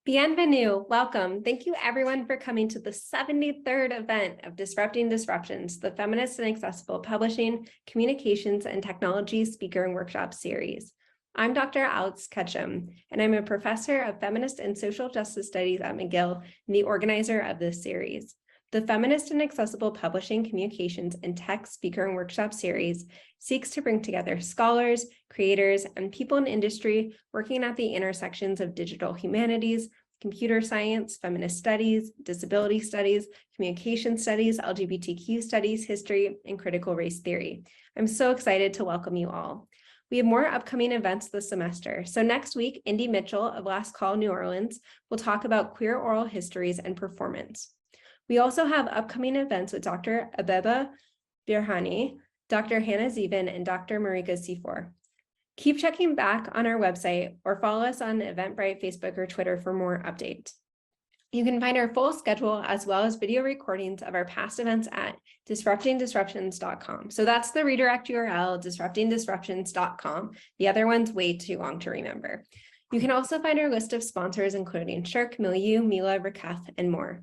Bienvenue, welcome. Thank you everyone for coming to the 73rd event of Disrupting Disruptions, the Feminist and Accessible Publishing, Communications, and Technology Speaker and Workshop Series. I'm Dr. Alex Ketchum, and I'm a professor of Feminist and Social Justice Studies at McGill and the organizer of this series. The Feminist and Accessible Publishing, Communications, and Tech Speaker and Workshop Series seeks to bring together scholars, creators, and people in industry working at the intersections of digital humanities, computer science, feminist studies, disability studies, communication studies, LGBTQ studies, history, and critical race theory. I'm so excited to welcome you all. We have more upcoming events this semester. So next week, Indy Mitchell of Last Call New Orleans will talk about queer oral histories and performance. We also have upcoming events with Dr. Abeba Birhani, Dr. Hannah Zevin, and Dr. Marika Sefor. Keep checking back on our website or follow us on Eventbrite, Facebook, or Twitter for more updates. You can find our full schedule as well as video recordings of our past events at disruptingdisruptions.com. So that's the redirect URL, disruptingdisruptions.com. The other one's way too long to remember. You can also find our list of sponsors, including Shirk, Milieu, Mila, Raketh, and more.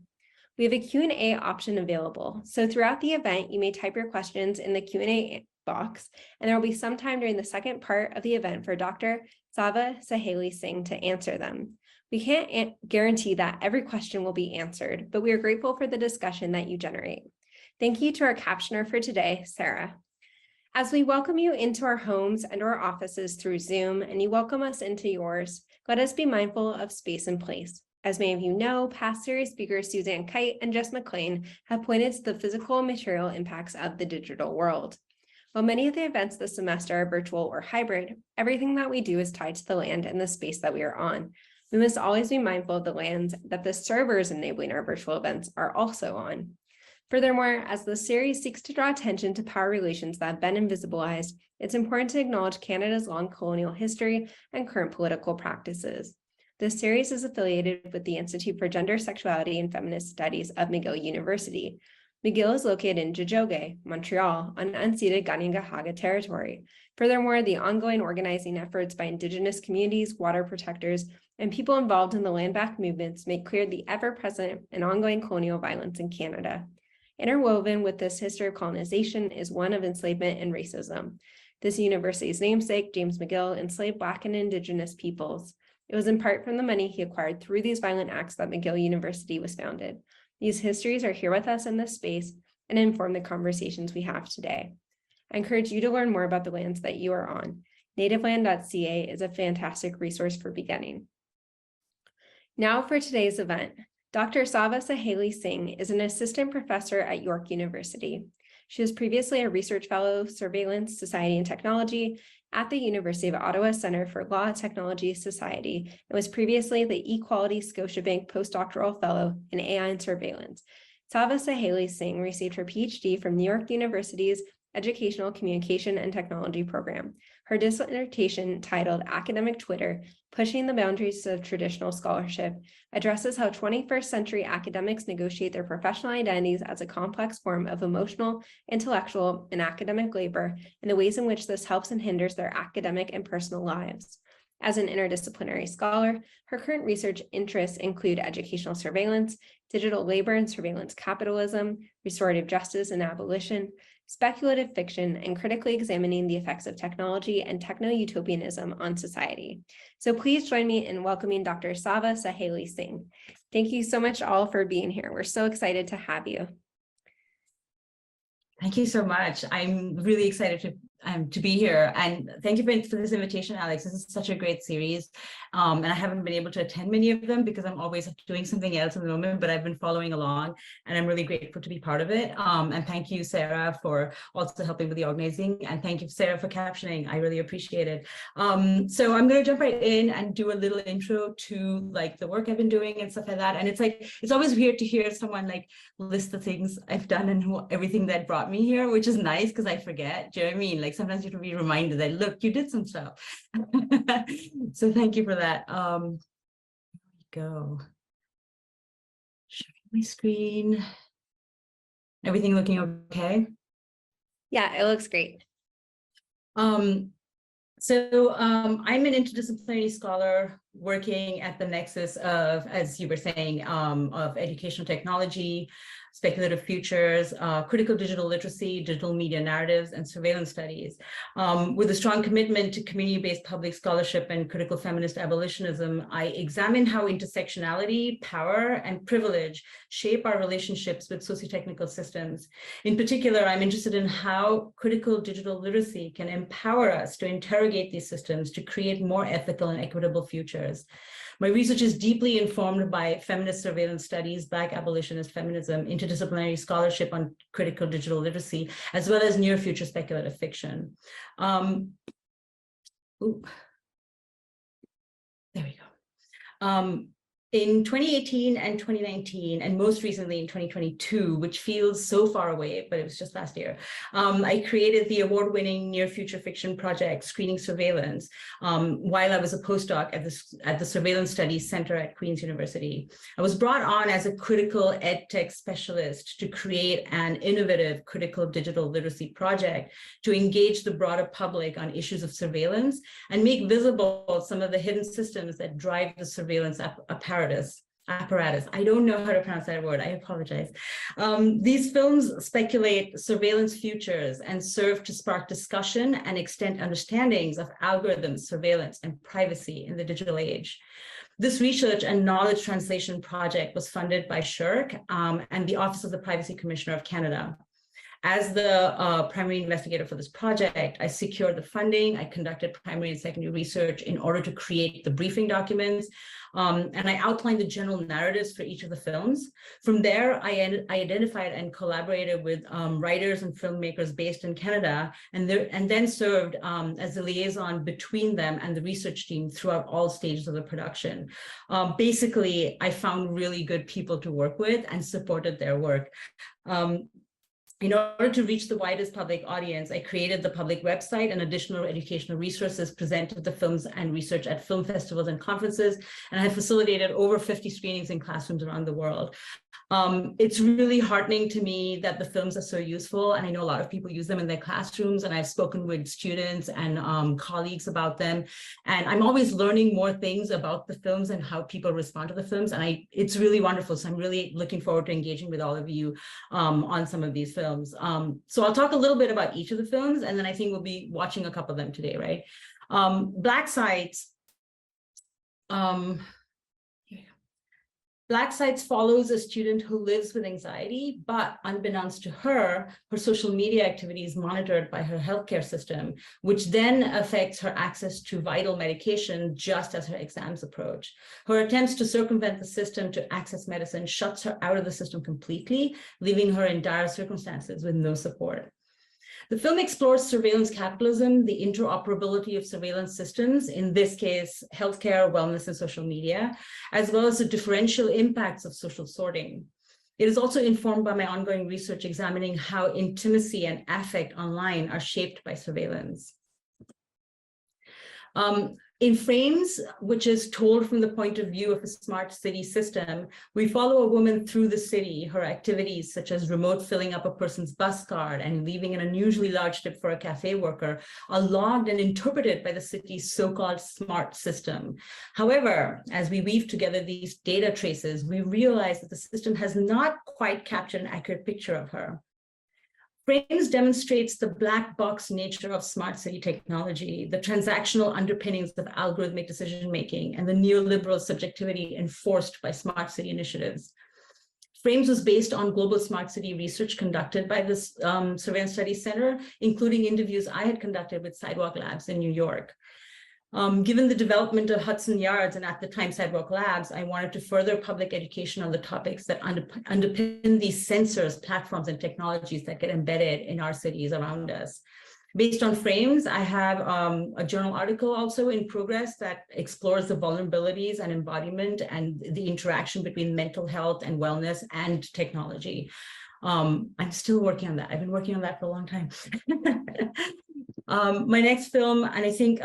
We have a Q&A option available. So throughout the event, you may type your questions in the Q&A box, and there will be some time during the second part of the event for Dr. Sava Saheli Singh to answer them. We can't guarantee that every question will be answered, but we are grateful for the discussion that you generate. Thank you to our captioner for today, Sarah. As we welcome you into our homes and our offices through Zoom, and you welcome us into yours, let us be mindful of space and place. As many of you know, past series speakers Suzanne Kite and Jess McLean have pointed to the physical and material impacts of the digital world. While many of the events this semester are virtual or hybrid, everything that we do is tied to the land and the space that we are on. We must always be mindful of the lands that the servers enabling our virtual events are also on. Furthermore, as the series seeks to draw attention to power relations that have been invisibilized, it's important to acknowledge Canada's long colonial history and current political practices. This series is affiliated with the Institute for Gender, Sexuality, and Feminist Studies of McGill University. McGill is located in Tiohtià:ke, Montreal, on unceded Kanien'kehá:ka territory. Furthermore, the ongoing organizing efforts by Indigenous communities, water protectors, and people involved in the land back movements make clear the ever-present and ongoing colonial violence in Canada. Interwoven with this history of colonization is one of enslavement and racism. This university's namesake, James McGill, enslaved Black and Indigenous peoples. It was in part from the money he acquired through these violent acts that McGill University was founded. These histories are here with us in this space and inform the conversations we have today. I encourage you to learn more about the lands that you are on. Nativeland.ca is a fantastic resource for beginning. Now for today's event. Dr. Sava Saheli Singh is an assistant professor at York University. She was previously a research fellow, Surveillance, Society and Technology at the University of Ottawa Centre for Law, Technology, Society, and was previously the Equality Scotiabank postdoctoral fellow in AI and Surveillance. Sava Saheli Singh received her PhD from New York University's Educational Communication and Technology program. Her dissertation, titled Academic Twitter, Pushing the Boundaries of Traditional Scholarship, addresses how 21st century academics negotiate their professional identities as a complex form of emotional, intellectual, and academic labor, and the ways in which this helps and hinders their academic and personal lives. As an interdisciplinary scholar, her current research interests include educational surveillance, digital labor and surveillance capitalism, restorative justice and abolition, speculative fiction, and critically examining the effects of technology and techno-utopianism on society. So please join me in welcoming Dr. Sava Saheli Singh. Thank you so much all for being here. We're so excited to have you. Thank you so much. I'm really excited to be here, and thank you for this invitation, Alex. This is such a great series, and I haven't been able to attend many of them because I'm always doing something else at the moment, but I've been following along, and I'm really grateful to be part of it. And thank you, Sarah, for also helping with the organizing, and thank you, Sarah, for captioning. I really appreciate it. So I'm going to jump right in and do a little intro to like the work I've been doing and stuff like that. And it's always weird to hear someone like list the things I've done and everything that brought me here, which is nice because I forget. Do you know what I mean? Like sometimes you have to be reminded that, look, you did some stuff. So thank you for that. Here we go. Sharing my screen. Everything looking okay? Yeah, it looks great. I'm an interdisciplinary scholar working at the nexus of, as you were saying, of educational technology, speculative futures, critical digital literacy, digital media narratives, and surveillance studies. With a strong commitment to community-based public scholarship and critical feminist abolitionism, I examine how intersectionality, power, and privilege shape our relationships with socio-technical systems. In particular, I'm interested in how critical digital literacy can empower us to interrogate these systems to create more ethical and equitable futures. My research is deeply informed by feminist surveillance studies, Black abolitionist feminism, interdisciplinary scholarship on critical digital literacy, as well as near future speculative fiction. There we go. In 2018 and 2019, and most recently in 2022, which feels so far away, but it was just last year, I created the award-winning near future fiction project, Screening Surveillance, while I was a postdoc at the Surveillance Studies Center at Queen's University. I was brought on as a critical ed tech specialist to create an innovative critical digital literacy project to engage the broader public on issues of surveillance and make visible some of the hidden systems that drive the surveillance apparatus. I don't know how to pronounce that word. I apologize. These films speculate surveillance futures and serve to spark discussion and extend understandings of algorithms, surveillance, and privacy in the digital age. This research and knowledge translation project was funded by SSHRC and the Office of the Privacy Commissioner of Canada. As the primary investigator for this project, I secured the funding, I conducted primary and secondary research in order to create the briefing documents, and I outlined the general narratives for each of the films. From there, I identified and collaborated with writers and filmmakers based in Canada, and then served as the liaison between them and the research team throughout all stages of the production. Basically, I found really good people to work with and supported their work. In order to reach the widest public audience, I created the public website and additional educational resources, presented the films and research at film festivals and conferences, and I have facilitated over 50 screenings in classrooms around the world. It's really heartening to me that the films are so useful, and I know a lot of people use them in their classrooms, and I've spoken with students and colleagues about them, and I'm always learning more things about the films and how people respond to the films, and it's really wonderful. So I'm really looking forward to engaging with all of you on some of these films. So I'll talk a little bit about each of the films, and then I think we'll be watching a couple of them today, right? Black Sites. Black Sites follows a student who lives with anxiety, but unbeknownst to her, her social media activity is monitored by her healthcare system, which then affects her access to vital medication just as her exams approach. Her attempts to circumvent the system to access medicine shuts her out of the system completely, leaving her in dire circumstances with no support. The film explores surveillance capitalism, the interoperability of surveillance systems, in this case, healthcare, wellness, and social media, as well as the differential impacts of social sorting. It is also informed by my ongoing research examining how intimacy and affect online are shaped by surveillance. In Frames, which is told from the point of view of a smart city system, we follow a woman through the city. Her activities, such as remote filling up a person's bus card and leaving an unusually large tip for a cafe worker, are logged and interpreted by the city's so-called smart system. However, as we weave together these data traces, we realize that the system has not quite captured an accurate picture of her. Frames demonstrates the black box nature of smart city technology, the transactional underpinnings of algorithmic decision-making, and the neoliberal subjectivity enforced by smart city initiatives. Frames was based on global smart city research conducted by this Surveillance Studies Center, including interviews I had conducted with Sidewalk Labs in New York. Given the development of Hudson Yards and at the time Sidewalk Labs, I wanted to further public education on the topics that underpin these sensors, platforms, and technologies that get embedded in our cities around us. Based on Frames, I have a journal article also in progress that explores the vulnerabilities and embodiment and the interaction between mental health and wellness and technology. I'm still working on that. I've been working on that for a long time. My next film, and I think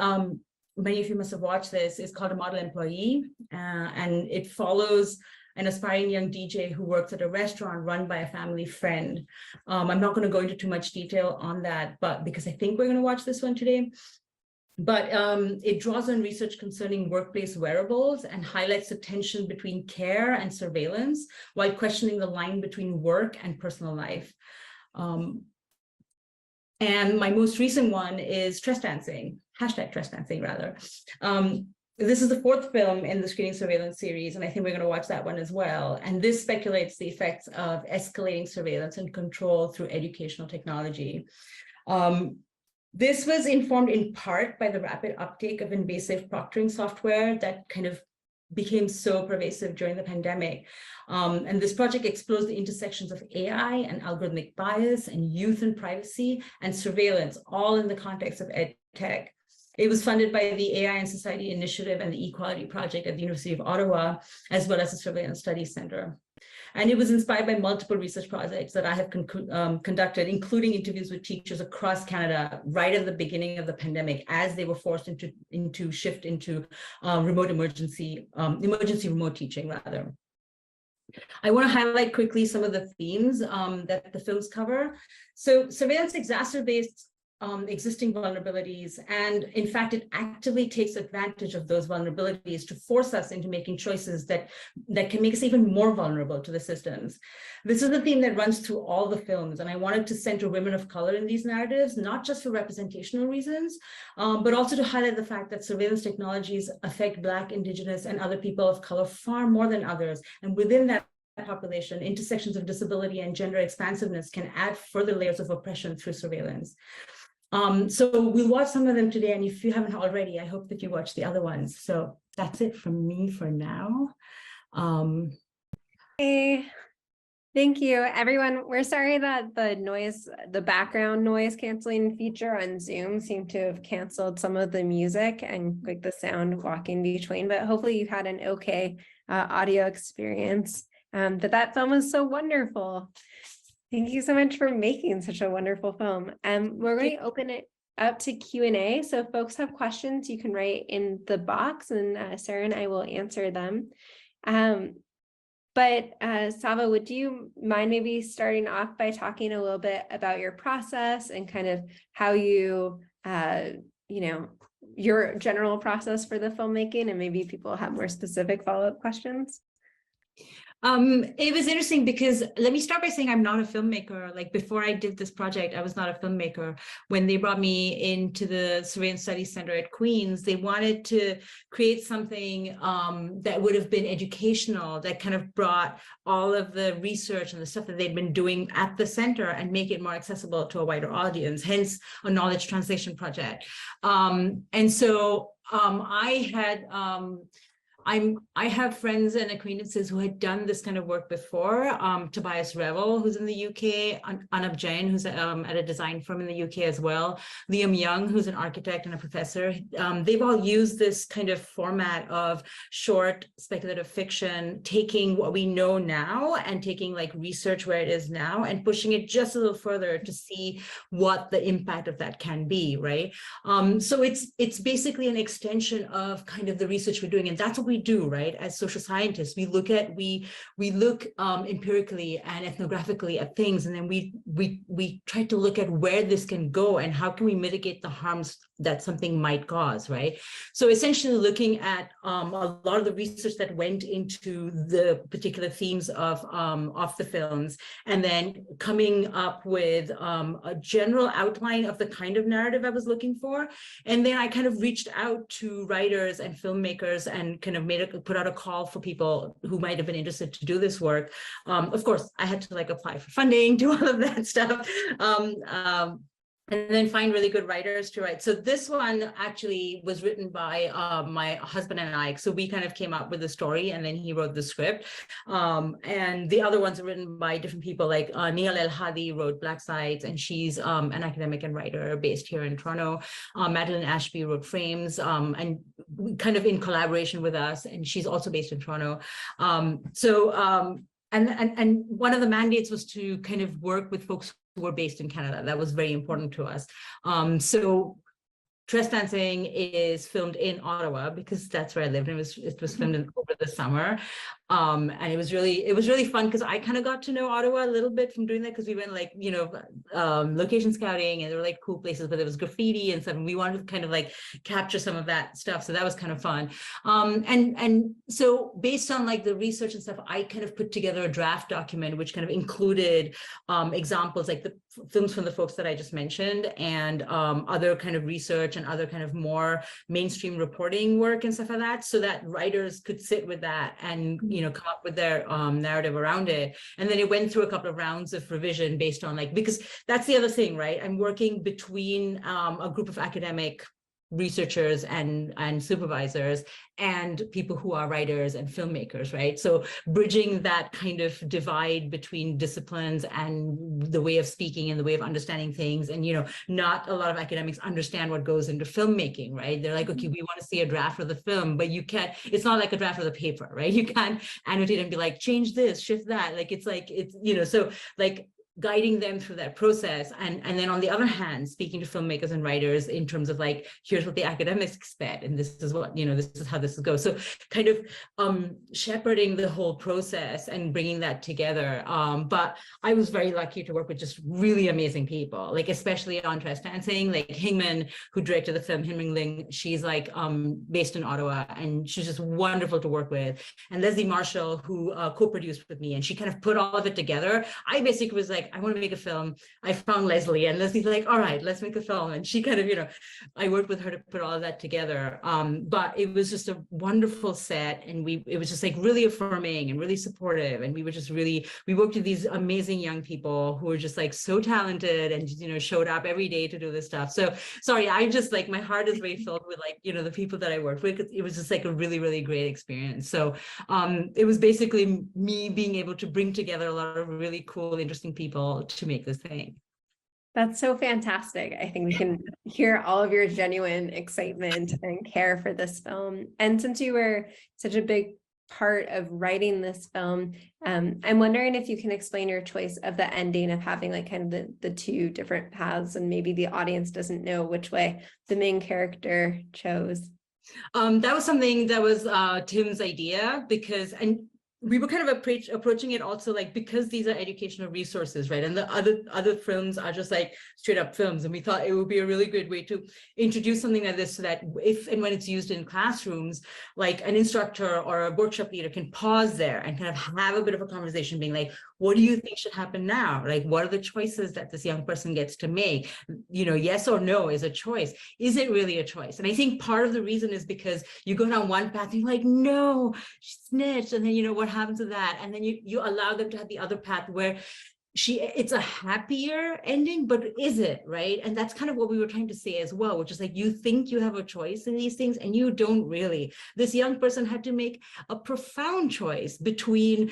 many of you must have watched this, is called A Model Employee, and it follows an aspiring young DJ who works at a restaurant run by a family friend. I'm not going to go into too much detail on that, but because I think we're going to watch this one today. But it draws on research concerning workplace wearables and highlights the tension between care and surveillance while questioning the line between work and personal life. And my most recent one is Tress Dancing, hashtag Tress Dancing, rather. This is the fourth film in the screening surveillance series, and I think we're going to watch that one as well. And this speculates the effects of escalating surveillance and control through educational technology. This was informed in part by the rapid uptake of invasive proctoring software that kind of became so pervasive during the pandemic. And this project explores the intersections of AI and algorithmic bias and youth and privacy and surveillance, all in the context of ed tech. It was funded by the AI and Society Initiative and the Equality Project at the University of Ottawa, as well as the Surveillance Studies Center. And it was inspired by multiple research projects that I have conducted, including interviews with teachers across Canada right at the beginning of the pandemic, as they were forced into shift into emergency remote teaching, rather. I want to highlight quickly some of the themes that the films cover. So surveillance exacerbates existing vulnerabilities. And in fact, it actively takes advantage of those vulnerabilities to force us into making choices that can make us even more vulnerable to the systems. This is a theme that runs through all the films. And I wanted to center women of color in these narratives, not just for representational reasons, but also to highlight the fact that surveillance technologies affect Black, Indigenous, and other people of color far more than others. And within that population, intersections of disability and gender expansiveness can add further layers of oppression through surveillance. So we'll watch some of them today, and if you haven't already, I hope that you watch the other ones. So that's it from me for now. Hey, thank you, everyone. We're sorry that the background noise canceling feature on Zoom seemed to have canceled some of the music and like the sound walking between, but hopefully you had an okay audio experience. That film was so wonderful. Thank you so much for making such a wonderful film. We're going to open it up to Q&A. So if folks have questions, you can write in the box and Sarah and I will answer them. But Sava, would you mind maybe starting off by talking a little bit about your process and kind of how you, your general process for the filmmaking, and maybe people have more specific follow-up questions? It was interesting because let me start by saying I'm not a filmmaker. Like before I did this project, I was not a filmmaker. When they brought me into the Surveillance Studies Center at Queen's, they wanted to create something that would have been educational, that kind of brought all of the research and the stuff that they'd been doing at the center and make it more accessible to a wider audience, hence a knowledge translation project. And so I had I have friends and acquaintances who had done this kind of work before. Tobias Revel, who's in the UK, Anab Jain, who's at a design firm in the UK as well, Liam Young, who's an architect and a professor. They've all used this kind of format of short speculative fiction, taking what we know now and taking like research where it is now and pushing it just a little further to see what the impact of that can be, right? So it's basically an extension of kind of the research we're doing, and that's what we do, right? As social scientists, we look empirically and ethnographically at things, and then we try to look at where this can go and how can we mitigate the harms that something might cause, right? So essentially looking at a lot of the research that went into the particular themes of the films, and then coming up with a general outline of the kind of narrative I was looking for. And then I kind of reached out to writers and filmmakers and kind of put out a call for people who might have been interested to do this work. Of course, I had to like apply for funding, do all of that stuff. And then find really good writers to write. So this one actually was written by my husband and I. So we kind of came up with the story and then he wrote the script. And the other ones are written by different people, like Nihal El Hadi wrote Black Sides, and she's an academic and writer based here in Toronto. Madeline Ashby wrote Frames, and kind of in collaboration with us, and she's also based in Toronto. And one of the mandates was to kind of work with folks who were based in Canada. That was very important to us. So Tress Dancing is filmed in Ottawa because that's where I lived. It was filmed over the summer. And it was really fun because I kind of got to know Ottawa a little bit from doing that, because we went like, location scouting, and there were like cool places, but there was graffiti and stuff, and we wanted to kind of like capture some of that stuff. So that was kind of fun. And so based on like the research and stuff, I kind of put together a draft document which kind of included examples like the films from the folks that I just mentioned, and other kind of research and other kind of more mainstream reporting work and stuff like that, so that writers could sit with that and come up with their narrative around it. And then it went through a couple of rounds of revision based on like, because that's the other thing, right? I'm working between a group of academic researchers and supervisors and people who are writers and filmmakers, right? So bridging that kind of divide between disciplines and the way of speaking and the way of understanding things. And not a lot of academics understand what goes into filmmaking, right? They're like, okay, we want to see a draft of the film, but you can't, it's not like a draft of the paper, right? You can't annotate and be like, change this, shift that. Like it's so like guiding them through that process. And then on the other hand, speaking to filmmakers and writers in terms of like, here's what the academics expect, and this is what, this is how this goes. So kind of shepherding the whole process and bringing that together. But I was very lucky to work with just really amazing people, like especially on Trespassing, like Hingman, who directed the film, Hingman Ling, she's like based in Ottawa, and she's just wonderful to work with. And Leslie Marshall, who co-produced with me, and she kind of put all of it together. I basically was like, I want to make a film. I found Leslie, and Leslie's like, all right, let's make a film. And she kind of, I worked with her to put all of that together. But it was just a wonderful set. And it was just like really affirming and really supportive. And we worked with these amazing young people who were just like so talented and, showed up every day to do this stuff. So sorry, I just like, my heart is very filled with like, the people that I worked with. It was just like a really, really great experience. So it was basically me being able to bring together a lot of really cool, interesting people to make this thing. That's so fantastic. I think we can hear all of your genuine excitement and care for this film. And since you were such a big part of writing this film, I'm wondering if you can explain your choice of the ending of having like kind of the two different paths, and maybe the audience doesn't know which way the main character chose. That was something that was Tim's idea, because, and we were kind of approaching it also like, because these are educational resources, right? And the other films are just like straight up films. And we thought it would be a really good way to introduce something like this, so that if and when it's used in classrooms, like an instructor or a workshop leader can pause there and kind of have a bit of a conversation, being like, what do you think should happen now? Like, what are the choices that this young person gets to make? Yes or no is a choice. Is it really a choice? And I think part of the reason is because you go down one path and you're like, no, she snitched. And then, what happens to that? And then you allow them to have the other path where it's a happier ending, but is it, right? And that's kind of what we were trying to say as well, which is like, you think you have a choice in these things and you don't really. This young person had to make a profound choice between,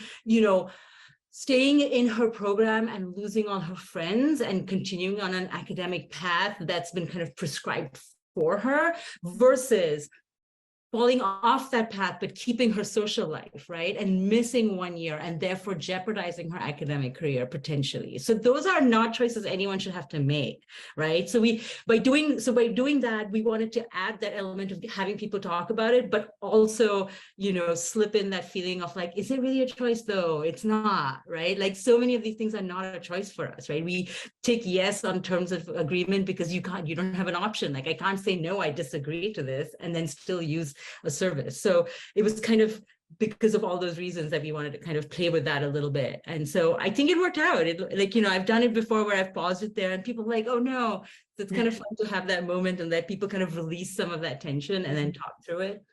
staying in her program and losing all her friends and continuing on an academic path that's been kind of prescribed for her, versus falling off that path, but keeping her social life, right? And missing 1 year and therefore jeopardizing her academic career potentially. So those are not choices anyone should have to make, right? So by doing that, we wanted to add that element of having people talk about it, but also, slip in that feeling of like, is it really a choice though? It's not, right? Like so many of these things are not a choice for us, right? We take yes on terms of agreement because you don't have an option. Like I can't say, no, I disagree to this, and then still use a service. So it was kind of because of all those reasons that we wanted to kind of play with that a little bit. And so I think it worked out. I've done it before where I've paused it there and people are like, oh no. So it's kind of fun to have that moment and let people kind of release some of that tension and then talk through it.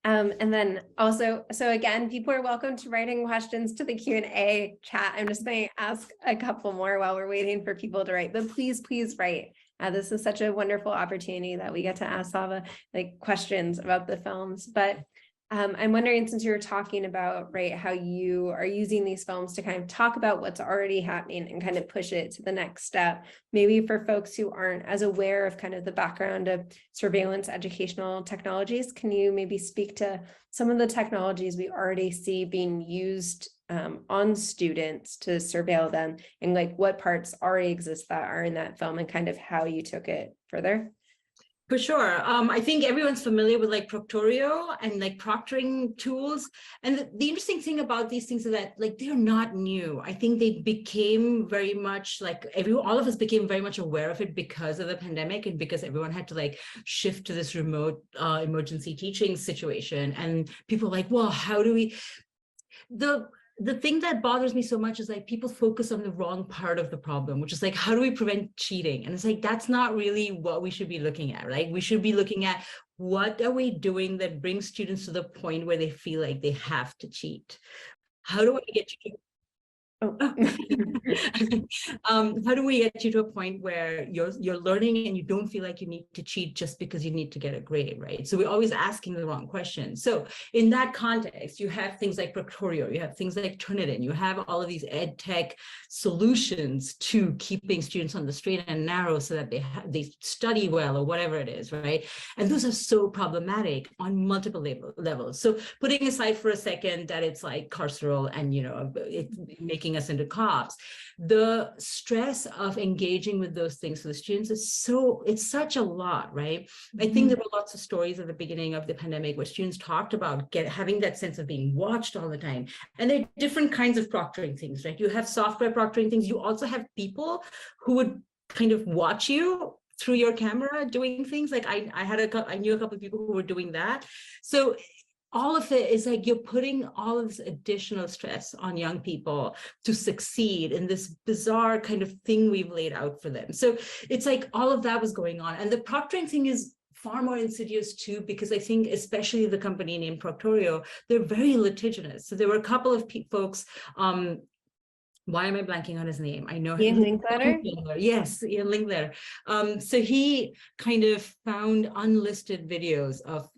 And then also, so again, people are welcome to writing questions to the Q&A chat. I'm just going to ask a couple more while we're waiting for people to write, but please write. This is such a wonderful opportunity that we get to ask Sava like questions about the films. But I'm wondering, since you're talking about, right, how you are using these films to kind of talk about what's already happening and kind of push it to the next step, maybe for folks who aren't as aware of kind of the background of surveillance educational technologies, can you maybe speak to some of the technologies we already see being used on students to surveil them, and like what parts already exist that are in that film, and kind of how you took it further? For sure. I think everyone's familiar with like Proctorio and like proctoring tools. And the interesting thing about these things is that like they're not new. I think they became very much like all of us became very much aware of it because of the pandemic and because everyone had to like shift to this remote emergency teaching situation. And people are like, well, how do we the thing that bothers me so much is like people focus on the wrong part of the problem, which is like, how do we prevent cheating? And it's like, that's not really what we should be looking at, right? We should be looking at what are we doing that brings students to the point where they feel like they have to cheat? How do I get you to Oh. how do we get you to a point where you're learning and you don't feel like you need to cheat just because you need to get a grade, right? So we're always asking the wrong question. So in that context, you have things like Proctorio, you have things like Turnitin, you have all of these ed tech solutions to keeping students on the straight and narrow so that they study well or whatever it is, right? And those are so problematic on multiple levels. So putting aside for a second that it's like carceral and it making us into cops, the stress of engaging with those things for the students it's such a lot, right? I think there were lots of stories at the beginning of the pandemic where students talked about having that sense of being watched all the time. And there are different kinds of proctoring things, right? You have software proctoring things. You also have people who would kind of watch you through your camera doing things. Like I knew a couple of people who were doing that. So all of it is like you're putting all of this additional stress on young people to succeed in this bizarre kind of thing we've laid out for them. So it's like all of that was going on. And the proctoring thing is far more insidious too, because I think especially the company named Proctorio, they're very litigious. So there were a couple of folks, why am I blanking on his name? I know Ian Linkletter? Yes, Ian Linkletter. So he kind of found unlisted videos of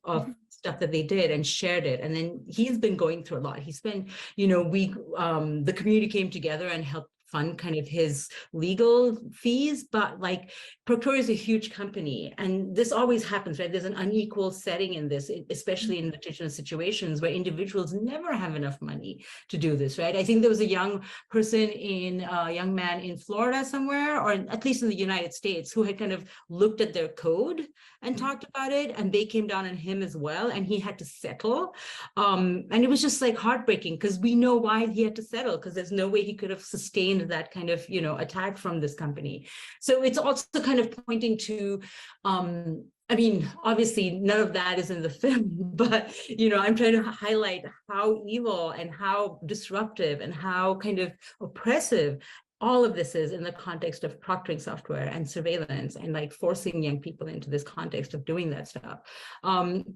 stuff that they did and shared it. And then he's been going through a lot. He spent, the community came together and helped fund kind of his legal fees, but like Proctorio is a huge company and this always happens, right? There's an unequal setting in this, especially in litigious situations where individuals never have enough money to do this, right? I think there was a young man in Florida somewhere, or at least in the United States, who had kind of looked at their code and talked about it, and they came down on him as well, and he had to settle. And it was just like heartbreaking because we know why he had to settle, because there's no way he could have sustained that kind of attack from this company. So it's also kind of pointing to I mean, obviously none of that is in the film, but I'm trying to highlight how evil and how disruptive and how kind of oppressive all of this is in the context of proctoring software and surveillance and like forcing young people into this context of doing that stuff.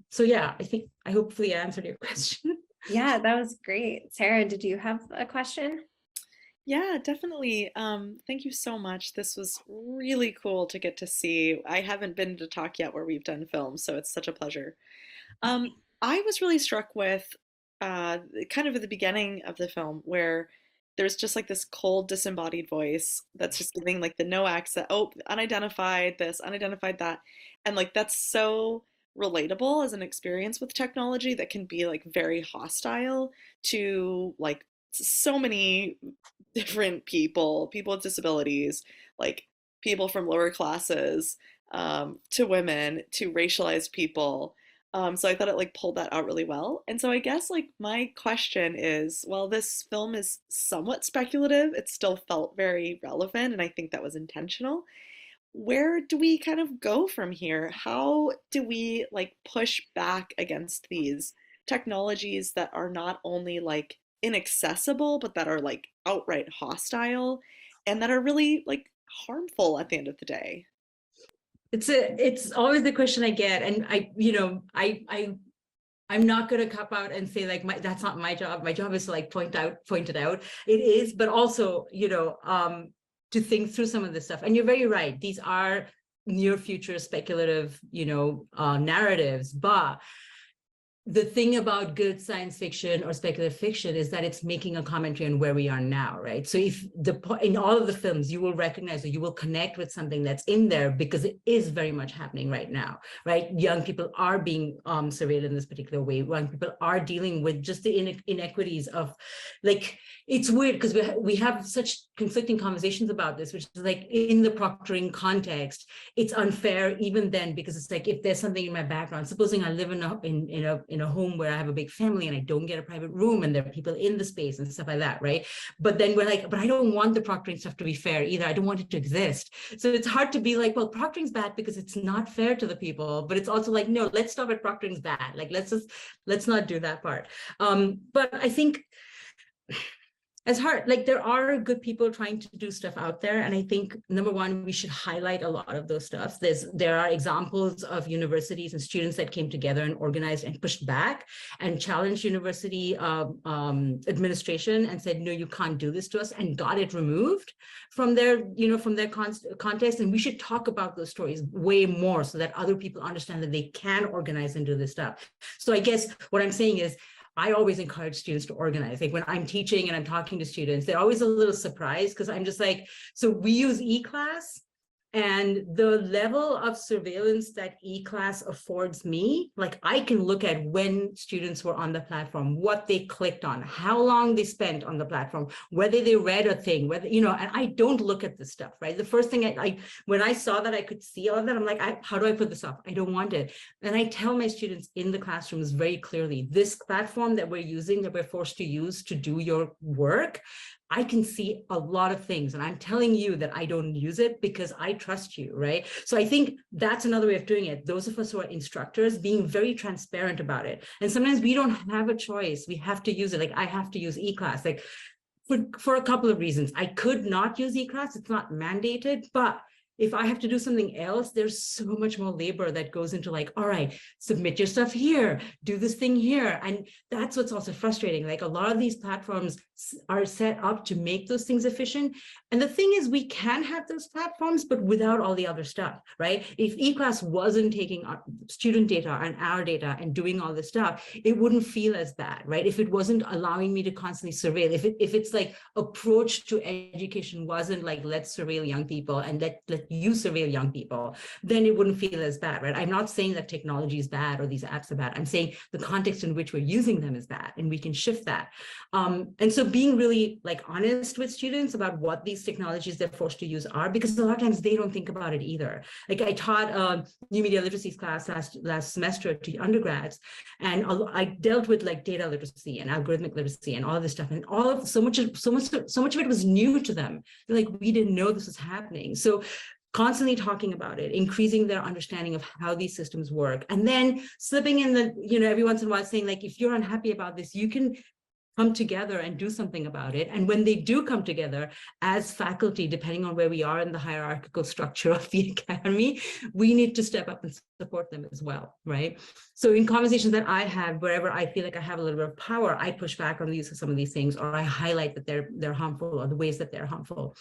So yeah, I hopefully answered your question. Yeah, that was great. Sarah, did you have a question? Yeah, definitely. Thank you so much. This was really cool to get to see. I haven't been to talk yet where we've done films, so it's such a pleasure. I was really struck with kind of at the beginning of the film where there's just like this cold, disembodied voice that's just giving like the no accent, oh, unidentified this, unidentified that. And like that's so relatable as an experience with technology that can be like very hostile to like so many different people with disabilities, like people from lower classes, to women, to racialized people. So I thought it like pulled that out really well. And so I guess like my question is, while this film is somewhat speculative, it still felt very relevant, and I think that was intentional. Where do we kind of go from here? How do we like push back against these technologies that are not only like inaccessible, but that are like outright hostile and that are really like harmful at the end of the day? It's always the question I get, and I'm not going to cop out and say like that's not my job. My job is to like point it out. It is, but also to think through some of this stuff. And you're very right. These are near future speculative narratives, but the thing about good science fiction or speculative fiction is that it's making a commentary on where we are now, right? So if in all of the films, you will recognize or you will connect with something that's in there because it is very much happening right now, right? Young people are being surveilled in this particular way. Young people are dealing with just the inequities of, like, it's weird because we have such conflicting conversations about this, which is like in the proctoring context, it's unfair even then, because it's like, if there's something in my background, supposing I live in a home where I have a big family and I don't get a private room and there are people in the space and stuff like that, right? But then we're like, but I don't want the proctoring stuff to be fair either. I don't want it to exist. So it's hard to be like, well, proctoring's bad because it's not fair to the people, but it's also like, no, let's stop at proctoring's bad. Like, let's not do that part. But I think as hard, like, there are good people trying to do stuff out there. And I think, number one, we should highlight a lot of those stuff. There are examples of universities and students that came together and organized and pushed back and challenged university administration and said, no, you can't do this to us, and got it removed from their, from their context. And we should talk about those stories way more so that other people understand that they can organize and do this stuff. So I guess what I'm saying is, I always encourage students to organize. Like when I'm teaching and I'm talking to students, they're always a little surprised because I'm just like, so we use eClass, and the level of surveillance that eClass affords me, like I can look at when students were on the platform, what they clicked on, how long they spent on the platform, whether they read a thing, whether, and I don't look at this stuff, right? The first thing when I saw that I could see all of that, I'm like, how do I put this up? I don't want it. And I tell my students in the classrooms very clearly, this platform that we're using, that we're forced to use to do your work, I can see a lot of things, and I'm telling you that I don't use it because I trust you, right? So I think that's another way of doing it. Those of us who are instructors being very transparent about it. And sometimes we don't have a choice. We have to use it. Like I have to use eClass, like for a couple of reasons. I could not use eClass. It's not mandated, but if I have to do something else, there's so much more labor that goes into like, all right, submit your stuff here, do this thing here. And that's what's also frustrating. Like a lot of these platforms are set up to make those things efficient. And the thing is, we can have those platforms, but without all the other stuff, right? If eClass wasn't taking our student data and our data and doing all this stuff, it wouldn't feel as bad, right? If it wasn't allowing me to constantly surveil, if it's like approach to education wasn't like, let's surveil young people and let you surveil young people, then it wouldn't feel as bad, right? I'm not saying that technology is bad or these apps are bad. I'm saying the context in which we're using them is bad, and we can shift that. And so being really like honest with students about what these technologies they're forced to use are, because a lot of times they don't think about it either. Like I taught a new media literacy class last semester to undergrads, and I dealt with like data literacy and algorithmic literacy and all of this stuff, and so much of it was new to them. They're like, we didn't know this was happening. So constantly talking about it, increasing their understanding of how these systems work, and then slipping in the, every once in a while saying like, if you're unhappy about this, you can come together and do something about it. And when they do come together as faculty, depending on where we are in the hierarchical structure of the academy, we need to step up and support them as well, right? So in conversations that I have, wherever I feel like I have a little bit of power, I push back on the use of some of these things, or I highlight that they're harmful, or the ways that they're harmful.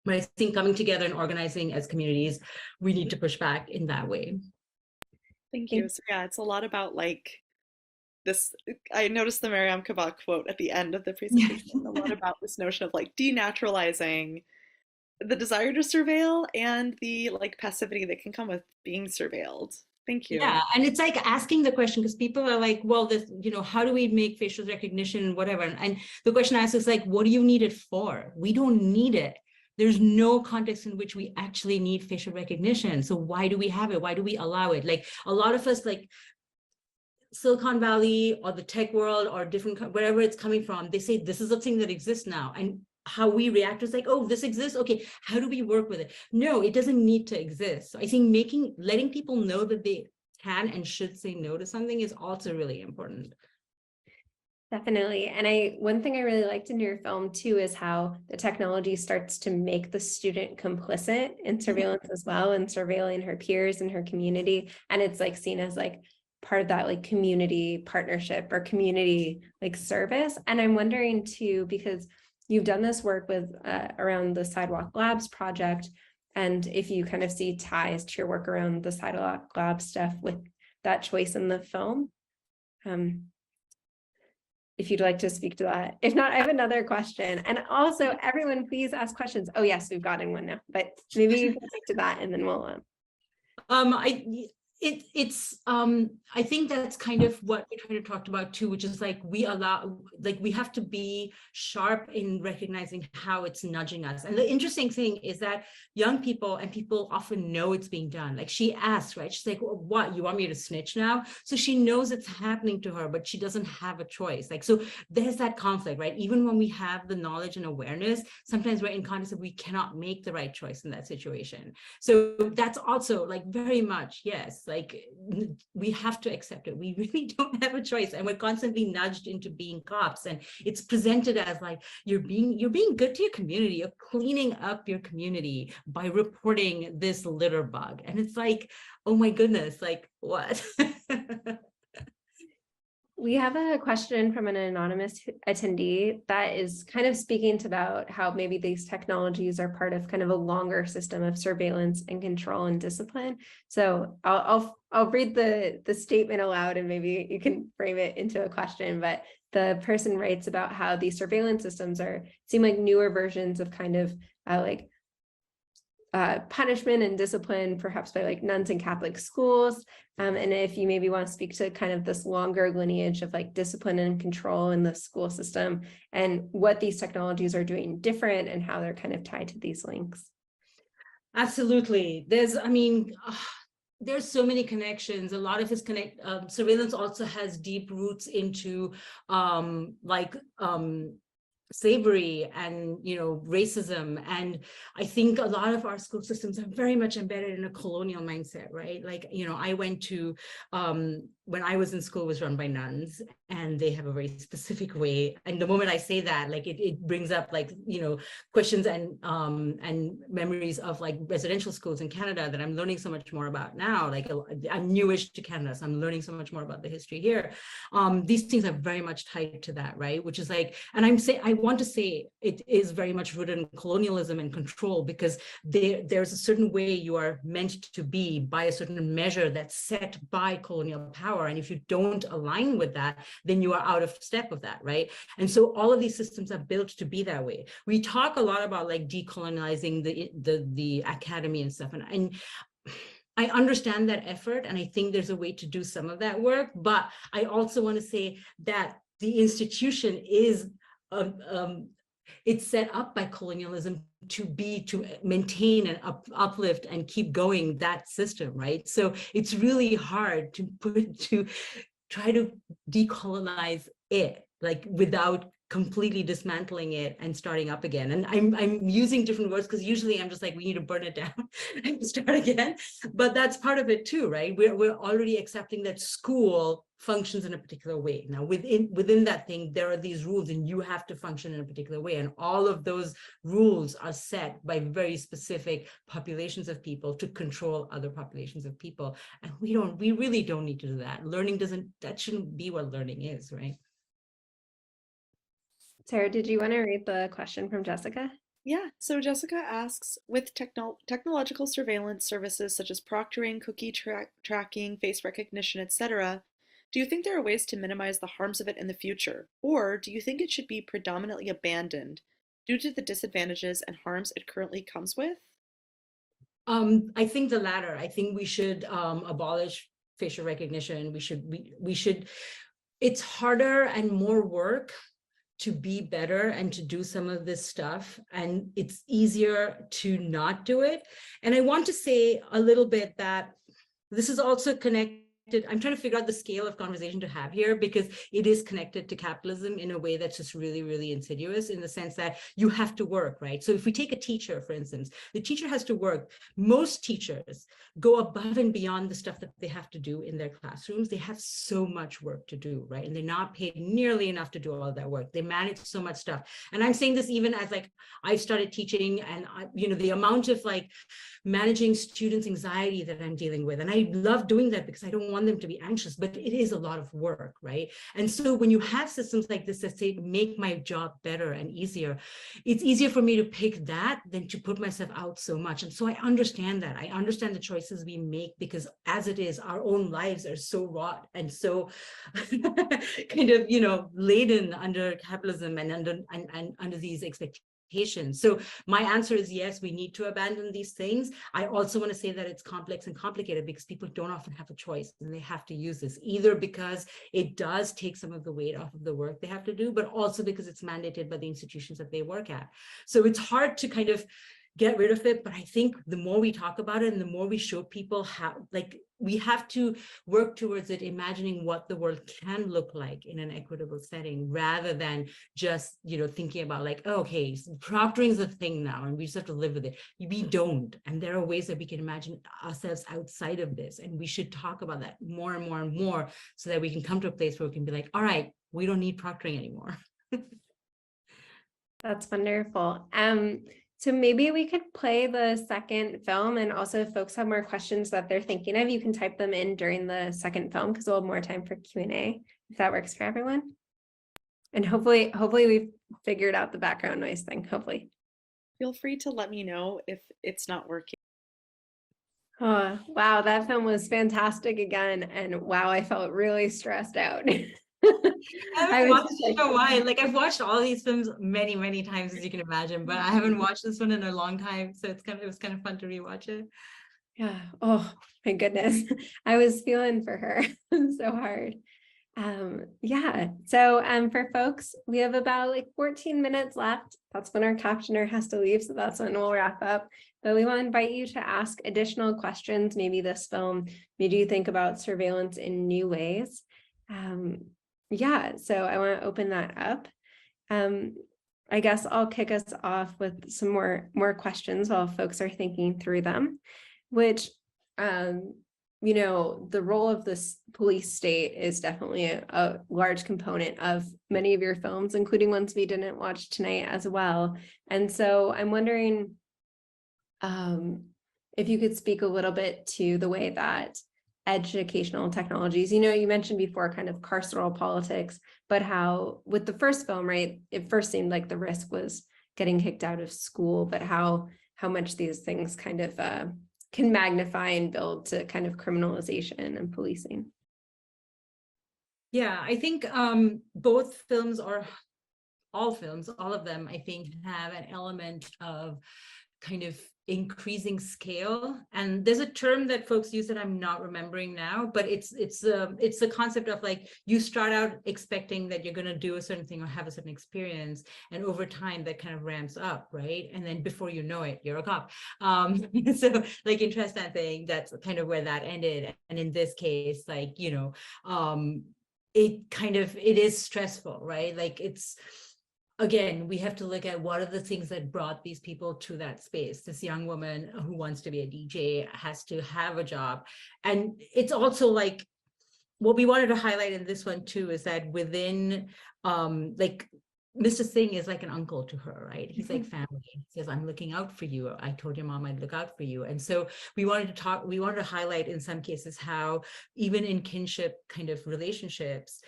But I think coming together and organizing as communities, we need to push back in that way. Thank you. So yeah, it's a lot about like this. I noticed the Mariam Kaba quote at the end of the presentation, a lot about this notion of like denaturalizing the desire to surveil and the like passivity that can come with being surveilled. Thank you. Yeah, and it's like asking the question, because people are like, well, this, how do we make facial recognition and whatever? And the question I ask is like, what do you need it for? We don't need it. There's no context in which we actually need facial recognition. So why do we have it? Why do we allow it? Like a lot of us, like Silicon Valley or the tech world or different, wherever it's coming from, they say this is a thing that exists now. And how we react is like, oh, this exists. Okay, how do we work with it? No, it doesn't need to exist. So I think letting people know that they can and should say no to something is also really important. Definitely. And one thing I really liked in your film too is how the technology starts to make the student complicit in surveillance as well, and surveilling her peers and her community. And it's like seen as like part of that like community partnership or community like service. And I'm wondering too, because you've done this work with around the Sidewalk Labs project, and if you kind of see ties to your work around the Sidewalk Labs stuff with that choice in the film. if you'd like to speak to that. If not, I have another question. And also, everyone, please ask questions. Oh, yes, we've gotten one now, but maybe you can speak to that and then we'll. I think that's kind of what we're trying to talk about too, which is like we have to be sharp in recognizing how it's nudging us. And the interesting thing is that young people and people often know it's being done. Like she asks, right? She's like, well, what, you want me to snitch now? So she knows it's happening to her, but she doesn't have a choice. Like, so there's that conflict, right? Even when we have the knowledge and awareness, sometimes we're in context that we cannot make the right choice in that situation. So that's also like very much, yes, like we have to accept it. We really don't have a choice, and we're constantly nudged into being cops, and it's presented as like you're being good to your community, you're cleaning up your community by reporting this litter bug, and it's like, oh my goodness, like what? We have a question from an anonymous attendee that is kind of speaking to about how maybe these technologies are part of kind of a longer system of surveillance and control and discipline. So I'll read the statement aloud and maybe you can frame it into a question. But the person writes about how these surveillance systems seem like newer versions of kind of punishment and discipline, perhaps by like nuns in Catholic schools. And if you maybe want to speak to kind of this longer lineage of like discipline and control in the school system and what these technologies are doing different and how they're kind of tied to these links. Absolutely. There's so many connections. A lot of his surveillance also has deep roots into slavery and racism, and I think a lot of our school systems are very much embedded in a colonial mindset, right? Like I went to when I was in school, was run by nuns, and they have a very specific way, and the moment I say that, like it brings up like questions and memories of like residential schools in Canada that I'm learning so much more about now. Like I'm newish to Canada, so I'm learning so much more about the history here. These things are very much tied to that, right? Which is like, and I want to say it is very much rooted in colonialism and control, because there's a certain way you are meant to be by a certain measure that's set by colonial power. And if you don't align with that, then you are out of step with that, right? And so all of these systems are built to be that way. We talk a lot about like decolonizing the academy and stuff, and I understand that effort, and I think there's a way to do some of that work, but I also want to say that the institution is it's set up by colonialism to maintain and uplift and keep going that system, right? So it's really hard to try to decolonize it, like without completely dismantling it and starting up again. And I'm using different words because usually I'm just like, we need to burn it down and start again. But that's part of it too, right? We're already accepting that school functions in a particular way. Now within that thing, there are these rules, and you have to function in a particular way. And all of those rules are set by very specific populations of people to control other populations of people. And we really don't need to do that. That shouldn't be what learning is, right? Sarah, did you want to read the question from Jessica? Yeah, so Jessica asks, with technological surveillance services such as proctoring, cookie tracking, face recognition, etc., do you think there are ways to minimize the harms of it in the future? Or do you think it should be predominantly abandoned due to the disadvantages and harms it currently comes with? I think the latter. I think we should abolish facial recognition. We should. It's harder and more work to be better and to do some of this stuff, and it's easier to not do it. And I want to say a little bit that this is also connected. I'm trying to figure out the scale of conversation to have here, because it is connected to capitalism in a way that's just really, really insidious, in the sense that you have to work, right? So if we take a teacher, for instance, the teacher has to work. Most teachers go above and beyond the stuff that they have to do in their classrooms. They have so much work to do, right? And they're not paid nearly enough to do all that work. They manage so much stuff. And I'm saying this even as like I've started teaching, and the amount of like managing students' anxiety that I'm dealing with. And I love doing that because I don't want want them to be anxious, but it is a lot of work, right? And so when you have systems like this that say, make my job better and easier, it's easier for me to pick that than to put myself out so much. And so I understand that. I understand the choices we make, because as it is, our own lives are so wrought and so kind of, laden under capitalism and under these expectations. So my answer is yes, we need to abandon these things. I also want to say that it's complex and complicated because people don't often have a choice, and they have to use this either because it does take some of the weight off of the work they have to do, but also because it's mandated by the institutions that they work at. So it's hard to kind of get rid of it. But I think the more we talk about it and the more we show people how, we have to work towards it, imagining what the world can look like in an equitable setting, rather than just, thinking about okay, so proctoring is a thing now and we just have to live with it. We don't. And there are ways that we can imagine ourselves outside of this. And we should talk about that more and more and more, so that we can come to a place where we can be like, all right, we don't need proctoring anymore. That's wonderful. So maybe we could play the second film, and also if folks have more questions that they're thinking of, you can type them in during the second film, because we'll have more time for Q&A, if that works for everyone. And hopefully we've figured out the background noise thing, hopefully. Feel free to let me know if it's not working. Oh, wow, that film was fantastic again. And wow, I felt really stressed out. I haven't watched it in a while. I've watched all these films many, many times, as you can imagine, but I haven't watched this one in a long time. So it was kind of fun to rewatch it. Yeah. Oh my goodness. I was feeling for her so hard. Yeah. So for folks, we have about 14 minutes left. That's when our captioner has to leave. So that's when we'll wrap up. But we want to invite you to ask additional questions. Maybe this film made you think about surveillance in new ways. Yeah, so I want to open that up. I guess I'll kick us off with some more questions while folks are thinking through them, which, the role of this police state is definitely a large component of many of your films, including ones we didn't watch tonight as well. And so I'm wondering if you could speak a little bit to the way that educational technologies, you mentioned before kind of carceral politics, but how with the first film, right, it first seemed like the risk was getting kicked out of school, but how much these things kind of can magnify and build to kind of criminalization and policing. Yeah, I think both films, or all films, all of them, I think have an element of kind of increasing scale. And there's a term that folks use that I'm not remembering now, but it's the concept of you start out expecting that you're going to do a certain thing or have a certain experience, and over time that kind of ramps up, right? And then before you know it, you're a cop. So in Trestan thing, that's kind of where that ended. And in this case, it is stressful, right? Again, we have to look at what are the things that brought these people to that space. This young woman who wants to be a DJ has to have a job. And it's also what we wanted to highlight in this one too, is that within, Mr. Singh is like an uncle to her, right? He's like family. He says, I'm looking out for you. I told your mom I'd look out for you. And so we wanted to highlight in some cases how even in kinship kind of relationships,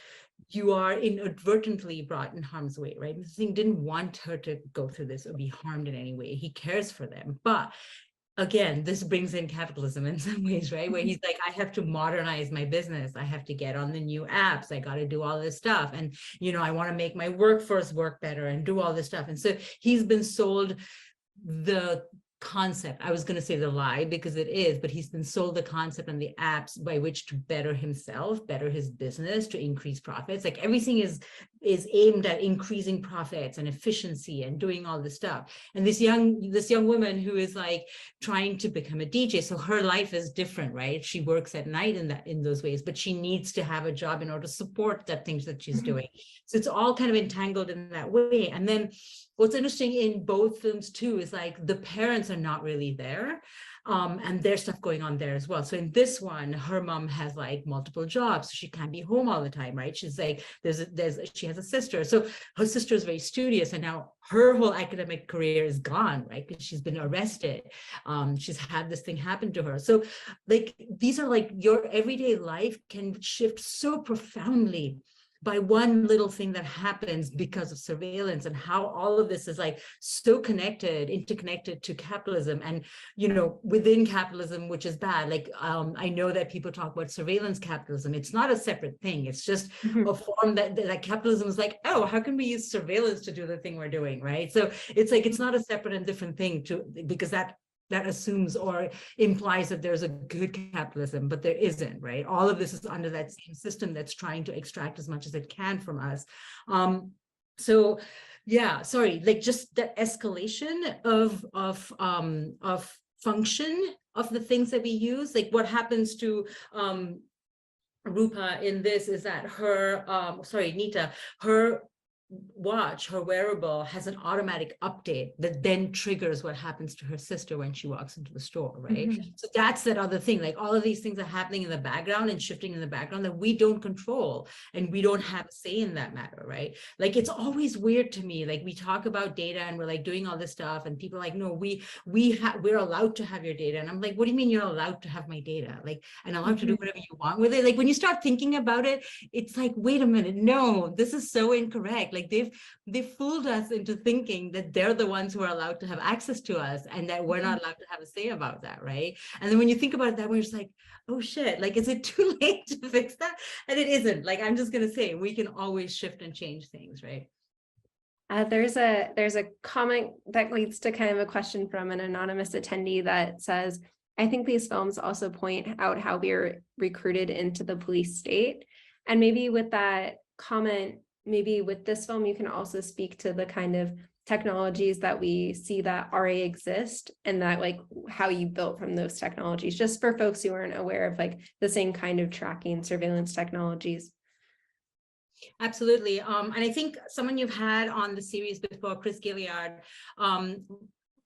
you are inadvertently brought in harm's way, right? Mr. Singh didn't want her to go through this or be harmed in any way. He cares for them. But again, this brings in capitalism in some ways, right? Where he's like, I have to modernize my business. I have to get on the new apps. I got to do all this stuff. And, I want to make my workforce work better and do all this stuff. And so he's been sold the concept. I was going to say the lie because it is, but he's been sold the concept and the apps by which to better himself, better his business, to increase profits. Everything is aimed at increasing profits and efficiency and doing all this stuff. And this young woman who is trying to become a DJ, so her life is different, right? She works at night in those ways, but she needs to have a job in order to support the things that she's doing. So it's all kind of entangled in that way. And then what's interesting in both films too is the parents are not really there. and there's stuff going on there as well. So in this one, her mom has like multiple jobs, so she can't be home all the time, right? She's like, she has a sister, so her sister is very studious, and now her whole academic career is gone, right? Because she's been arrested. She's had this thing happen to her. So like, these are like, your everyday life can shift so profoundly by one little thing that happens because of surveillance, and how all of this is like so connected, interconnected to capitalism, and within capitalism, which is bad. Like I know that people talk about surveillance capitalism. It's not a separate thing. It's just a form that capitalism is like, oh, how can we use surveillance to do the thing we're doing, right? So it's like, it's not a separate and different thing because that assumes or implies that there's a good capitalism, but there isn't, right? All of this is under that same system that's trying to extract as much as it can from us. So yeah, sorry, like just the escalation of function of the things that we use. Like what happens to Rupa in this is that her, Nita, her watch, her wearable, has an automatic update that then triggers what happens to her sister when she walks into the store, right? So that's that other thing. Like all of these things are happening in the background and shifting in the background that we don't control, and we don't have a say in that matter, right? Like it's always weird to me. Like we talk about data and we're like doing all this stuff, and people are like, no, we're allowed to have your data. And I'm like, what do you mean you're allowed to have my data? Like, and allowed to do whatever you want with it? Like when you start thinking about it, it's like, wait a minute, no, this is so incorrect. Like they've fooled us into thinking that they're the ones who are allowed to have access to us, and that we're not allowed to have a say about that, right? And then when you think about it that way, you're just like, oh shit, like, is it too late to fix that? And it isn't. Like, I'm just gonna say, we can always shift and change things, right? There's a comment that leads to kind of a question from an anonymous attendee that says, I think these films also point out how we're recruited into the police state. And maybe with that comment, maybe with this film, you can also speak to the kind of technologies that we see that already exist, and that like how you built from those technologies, just for folks who aren't aware of like the same kind of tracking surveillance technologies. Absolutely. And I think someone you've had on the series before, Chris Gilliard,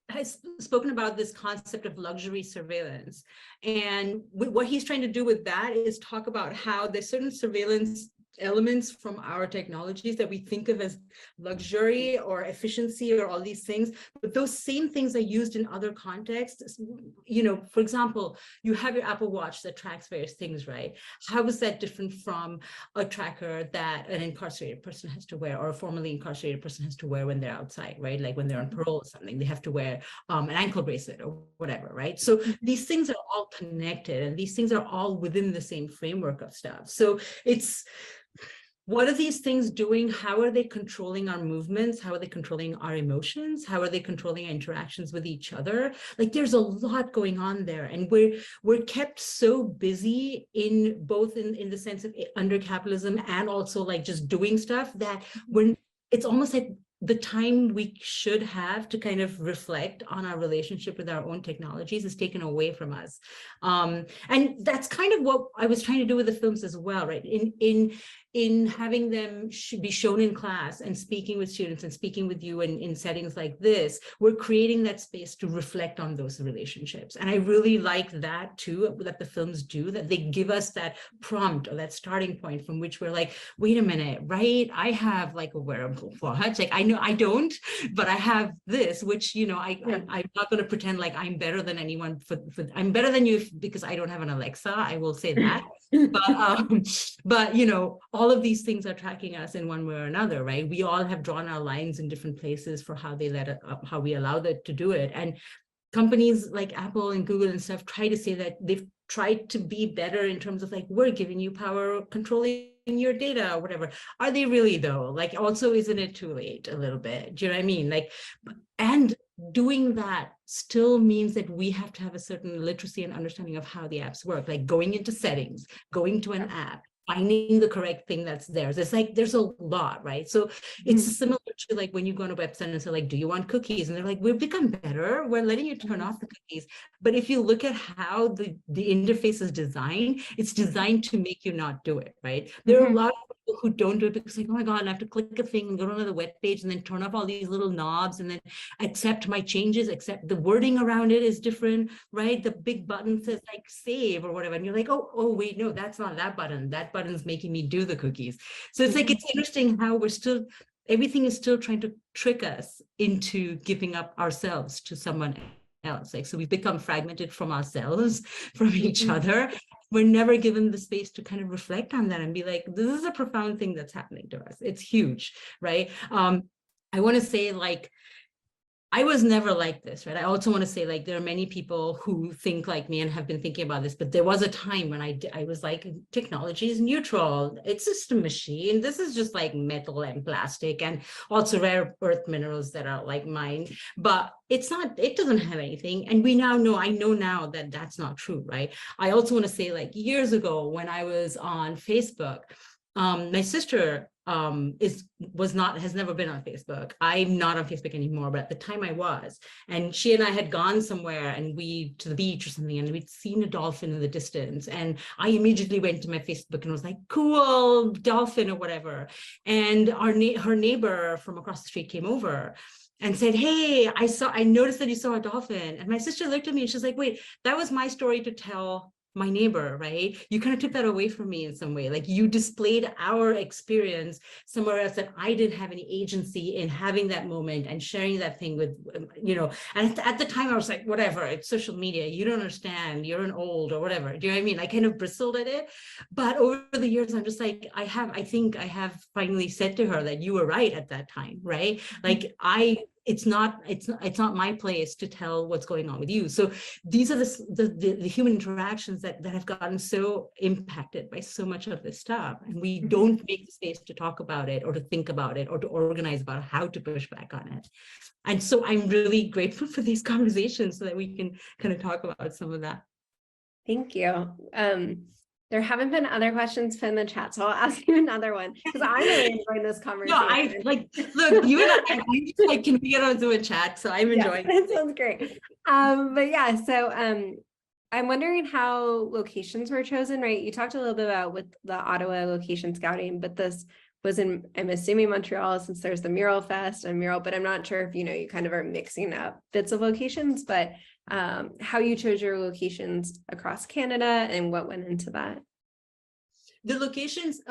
has spoken about this concept of luxury surveillance. And what he's trying to do with that is talk about how there's certain surveillance elements from our technologies that we think of as luxury or efficiency or all these things, but those same things are used in other contexts. For example, you have your Apple Watch that tracks various things, right? How is that different from a tracker that an incarcerated person has to wear, or a formerly incarcerated person has to wear when they're outside, right? Like when they're on parole or something, they have to wear an ankle bracelet or whatever, right? So these things are all connected, and these things are all within the same framework of stuff. So it's, what are these things doing? How are they controlling our movements? How are they controlling our emotions? How are they controlling our interactions with each other? Like there's a lot going on there, and we're kept so busy in both in the sense of under capitalism and also like just doing stuff, that when it's almost like the time we should have to kind of reflect on our relationship with our own technologies is taken away from us. And that's kind of what I was trying to do with the films as well, right? In having them be shown in class and speaking with students and speaking with you in settings like this, we're creating that space to reflect on those relationships. And I really like that too, that the films do, that they give us that prompt or that starting point from which we're like, wait a minute, right? I have like a wearable watch. Like I know I don't, but I have this, which, I'm not going to pretend like I'm better than anyone. I'm better than you because I don't have an Alexa. I will say that. But all of these things are tracking us in one way or another, right? We all have drawn our lines in different places for how they let it up, how we allow that to do it. And companies like Apple and Google and stuff try to say that they've tried to be better in terms of like, we're giving you power, controlling your data or whatever. Are they really though? Like, also, isn't it too late a little bit? Do you know what I mean? Like, and doing that still means that we have to have a certain literacy and understanding of how the apps work, like going into settings, going to an app, finding the correct thing that's theirs. It's like, there's a lot, right? So it's similar to like when you go on a website and say like, do you want cookies? And they're like, we've become better. We're letting you turn off the cookies. But if you look at how the interface is designed, it's designed to make you not do it, right? There are a lot of people who don't do it because like, oh my God, I have to click a thing and go to another web page and then turn off all these little knobs and then accept my changes, except the wording around it is different, right? The big button says like save or whatever. And you're like, oh, wait, no, that's not that button. That button's making me do the cookies. So it's like, it's interesting how everything is still trying to trick us into giving up ourselves to someone else. Like, so we've become fragmented from ourselves, from each other. We're never given the space to kind of reflect on that and be like, this is a profound thing that's happening to us. It's huge, right? I want to say, like, I was never like this, right? I also want to say, like, there are many people who think like me and have been thinking about this, but there was a time when I was like, technology is neutral. It's just a machine. This is just like metal and plastic and also rare earth minerals that are like mine, but it's not, it doesn't have anything. And I know now that that's not true, right? I also want to say, like, years ago when I was on Facebook, my sister has never been on Facebook. I'm not on Facebook anymore, but at the time I was. And she and I had gone somewhere and to the beach or something, and we'd seen a dolphin in the distance. And I immediately went to my Facebook and was like, cool, dolphin or whatever. And her neighbor from across the street came over and said, hey, I noticed that you saw a dolphin. And my sister looked at me and she's like, wait, that was my story to tell my neighbor, right? You kind of took that away from me in some way. Like, you displayed our experience somewhere else that I didn't have any agency in having that moment and sharing that thing with, and at the time I was like, whatever, it's social media. You don't understand. You're an old or whatever. Do you know what I mean? I kind of bristled at it. But over the years, I'm just like, I think I have finally said to her that you were right at that time, right? Like, it's not my place to tell what's going on with you. So these are the human interactions that have gotten so impacted by so much of this stuff, and we don't make the space to talk about it or to think about it or to organize about how to push back on it. And so I'm really grateful for these conversations so that we can kind of talk about some of that. Thank you. There haven't been other questions put in the chat, so I'll ask you another one because I'm really enjoying this conversation. No, I like, look, you and I like, can we get on Zoom and chat? So I'm enjoying it. That sounds great. But yeah, so I'm wondering how locations were chosen, right? You talked a little bit about with the Ottawa location scouting, but this was in, I'm assuming, Montreal, since there's the Mural Fest and Mural, but I'm not sure if, you kind of are mixing up bits of locations, but how you chose your locations across Canada and what went into that. The locations,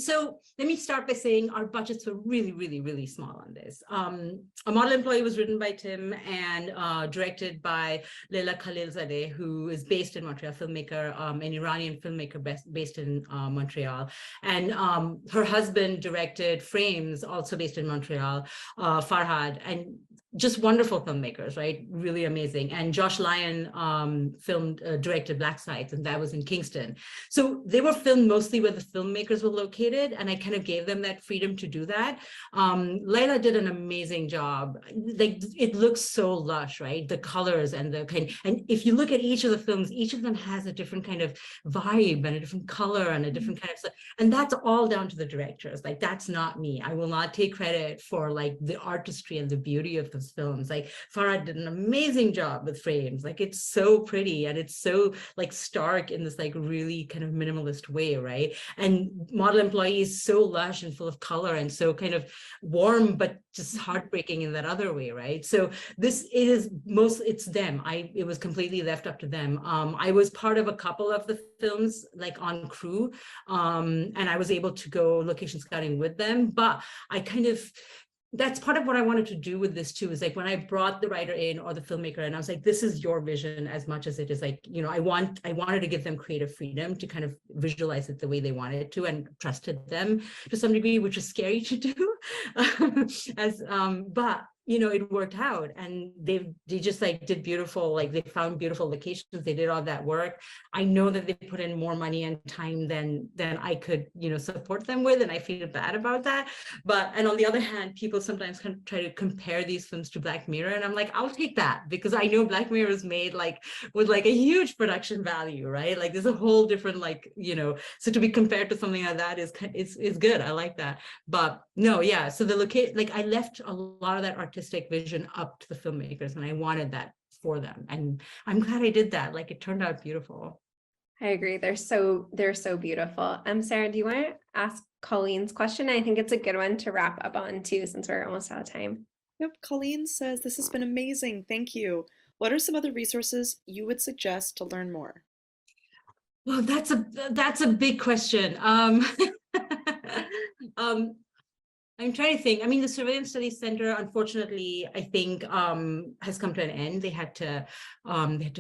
so let me start by saying our budgets were really, really, really small on this. A Model Employee was written by Tim and directed by Leila Khalilzadeh, who is based in Montreal, filmmaker, an Iranian filmmaker based in Montreal. And her husband directed Frames, also based in Montreal, Farhad, and just wonderful filmmakers, right? Really amazing. And Josh Lyon directed Black Sites, and that was in Kingston. So they were filmed mostly where the filmmakers were located, and I kind of gave them that freedom to do that. Leila did an amazing job. Like, it looks so lush, right? The colors and the kind, and if you look at each of the films, each of them has a different kind of vibe and a different color and a different kind of stuff. And that's all down to the directors. Like, that's not me. I will not take credit for like the artistry and the beauty of the films. Like, Farhad did an amazing job with Frames. Like, it's so pretty and it's so like stark in this like really kind of minimalist way, right? And Model Employee is so lush and full of color and so kind of warm, but just heartbreaking in that other way, right? So it's them. It was completely left up to them. I was part of a couple of the films, like on crew, and I was able to go location scouting with them, but that's part of what I wanted to do with this too, is like when I brought the writer in or the filmmaker in, I was like, this is your vision as much as it is like, I wanted to give them creative freedom to kind of visualize it the way they wanted to, and trusted them to some degree, which is scary to do. But it worked out, and they just like did beautiful, like they found beautiful locations. They did all that work. I know that they put in more money and time than I could, support them with, and I feel bad about that. And on the other hand, people sometimes try to compare these films to Black Mirror, and I'm like, I'll take that, because I know Black Mirror is made like with like a huge production value, right? Like there's a whole different so to be compared to something like that is good. I like that. But no, yeah. So I left a lot of that artistic vision up to the filmmakers, and I wanted that for them, and I'm glad I did that. Like, it turned out beautiful. I agree. They're so beautiful. Sarah, do you want to ask Colleen's question? I think it's a good one to wrap up on too, since we're almost out of time. Yep, Colleen says, this has been amazing. Thank you. What are some other resources you would suggest to learn more? Well, that's a big question. Um, I'm trying to think. I mean, the Surveillance Studies Center, unfortunately, I think has come to an end. They had to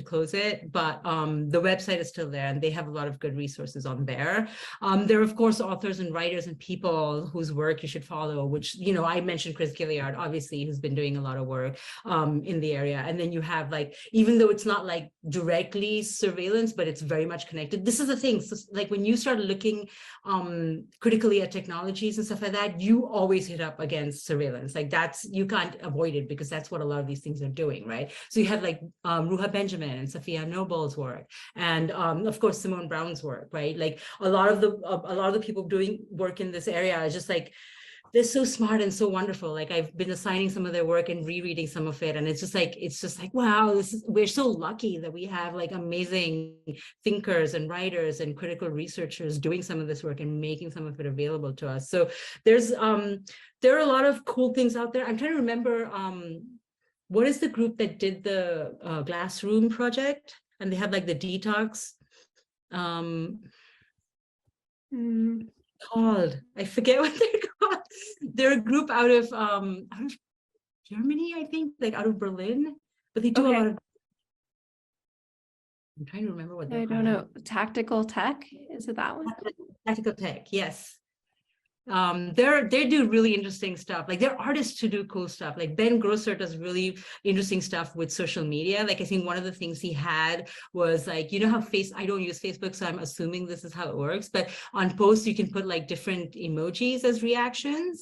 close it, but the website is still there, and they have a lot of good resources on there. There are, of course, authors and writers and people whose work you should follow. Which, you know, I mentioned Chris Gilliard, obviously, who's been doing a lot of work in the area. And then you have, like, even though it's not like directly surveillance, but it's very much connected. This is the thing. So, like, when you start looking critically at technologies and stuff like that, you always hit up against surveillance. Like, that's, you can't avoid it, because that's what a lot of these things are doing, right? So you have like Ruha Benjamin and Safiya Noble's work, and of course Simone Brown's work, right? Like a lot of the people doing work in this area is just like, they're so smart and so wonderful. Like, I've been assigning some of their work and rereading some of it, and it's just like wow, we're so lucky that we have like amazing thinkers and writers and critical researchers doing some of this work and making some of it available to us. So there are a lot of cool things out there. I'm trying to remember what is the group that did the glass room project, and they had like the detox called, I forget what they're called. They're a group out of Germany, I think, like out of Berlin, but they do a lot of, I'm trying to remember what they're I don't know. Tactical Tech, is it that one? Tactical Tech, yes. They do really interesting stuff. Like, they're artists who do cool stuff. Like Ben Grosser does really interesting stuff with social media. Like, I think one of the things he had was like, you know how I don't use Facebook, so I'm assuming this is how it works, but on posts you can put like different emojis as reactions.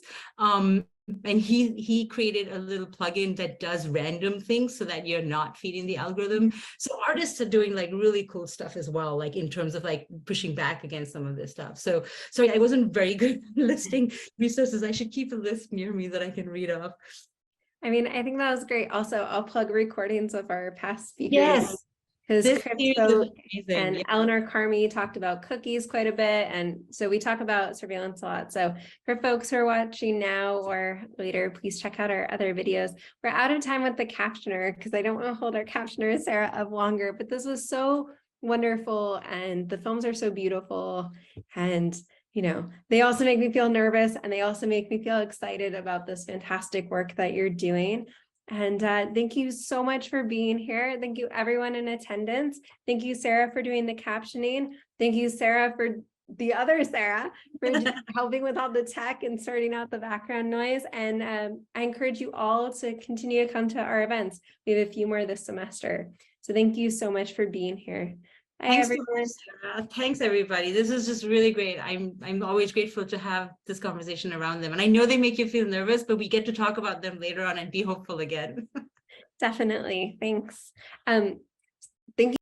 And he created a little plugin that does random things so that you're not feeding the algorithm. So artists are doing like really cool stuff as well, like in terms of like pushing back against some of this stuff. So sorry, I wasn't very good listing resources. I should keep a list near me that I can read off. I mean, I think that was great. Also, I'll plug recordings of our past speakers. Yes. Because Crypto and yeah. Eleanor Carmi talked about cookies quite a bit. And so we talk about surveillance a lot. So for folks who are watching now or later, please check out our other videos. We're out of time with the captioner because I don't want to hold our captioner, Sarah, up longer. But this was so wonderful. And the films are so beautiful. And, you know, they also make me feel nervous. And they also make me feel excited about this fantastic work that you're doing. And thank you so much for being here. Thank you everyone in attendance. Thank you, Sarah, for doing the captioning. Thank you, Sarah, for the other Sarah, for helping with all the tech and sorting out the background noise. And I encourage you all to continue to come to our events. We have a few more this semester. So thank you so much for being here. Thanks, Sarah. Thanks, everybody. This is just really great. I'm always grateful to have this conversation around them. And I know they make you feel nervous, but we get to talk about them later on and be hopeful again. Definitely. Thanks.